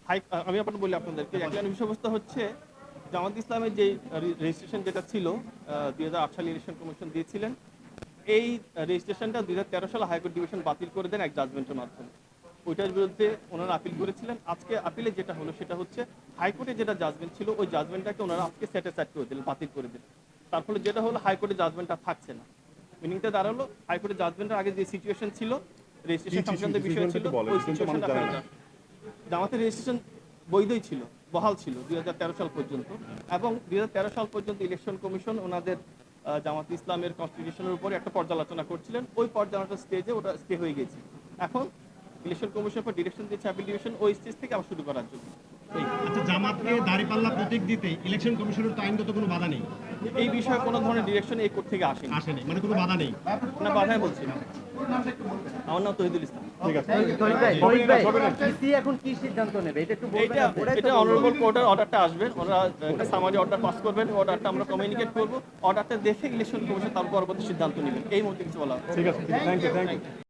আমি আপনাকে বলি আপনাদেরকে একটা বিষয়বস্তু হচ্ছে জামাত ইসলামের যে রেজিস্ট্রেশন যেটা ছিল 2008 সালে ইলেকশন কমিশন দিয়েছিলেন, এই রেজিস্ট্রেশনটা 2013 সালে হাইকোর্ট ডিভিশন বাতিল করে দেন এক জাজমেন্টের মাধ্যমে। ওইটার বিরুদ্ধে ওনারা আপিল করেছিলেন। আজকে আপিলে যেটা হলো সেটা হচ্ছে হাইকোর্টে যেটা জাজমেন্ট ছিল ওই জাজমেন্টটাকে ওনারা আজকে সেটিসফাইড করে দিলেন, বাতিল করে দিলেন। তার ফলে যেটা হলো হাইকোর্টের জাজমেন্টটা থাকছে না। মিনিংটা দাঁড়ালো হাইকোর্টের জাজমেন্টের আগে যে সিচুয়েশন ছিল, রেজিস্ট্রেশন সংক্রান্ত বিষয় ছিল, ওই সিচুয়েশনটা ফেরত আসে। জামাতের রেজিস্ট্রেশন বৈধই ছিল, বহাল ছিল 2013 সাল পর্যন্ত। এবং 2013 সাল পর্যন্ত ইলেকশন কমিশন ওনাদের জামাত ইসলামের কনস্টিটিউশনের উপরে একটা পর্যালোচনা করছিলেন। ওই পর্যালোচনা স্টেজে ওটা স্টে হয়ে গেছে। এখন ইলেকশন কমিশন পর ডিরেকশন দিয়েছে অ্যাপিল ডিভিশন ওই স্টেজ থেকে আবার শুরু করার জন্য। আচ্ছা, জামাতকে দাঁড়িপাল্লা প্রতীক দিতে ইলেকশন কমিশনের তো আইনগত কোনো বাধা নেই? এই বিষয়ে কোনো ধরনের ডিরেকশন এই কোর্ট থেকে আসেনি, মানে কোনো বাধা নেই? না, বাধাই বলছি না। আমার নাম তহিদুল ইসলাম। ঠিক আছে, এখন কি সিদ্ধান্ত নেবে এটা একটু বলবেন? এটা অনারেবল কোর্টের অর্ডারটা আসবে, ওরা একটা সামারি অর্ডার পাস করবেন, অর্ডারটা আমরা কমিউনিকেট করবো, অর্ডারটা দেখে ইলেকশন কমিশন তার পরবর্তী সিদ্ধান্ত নেবেন। এই মুহূর্তে কিছু বলা। ঠিক আছে, থ্যাংক ইউ।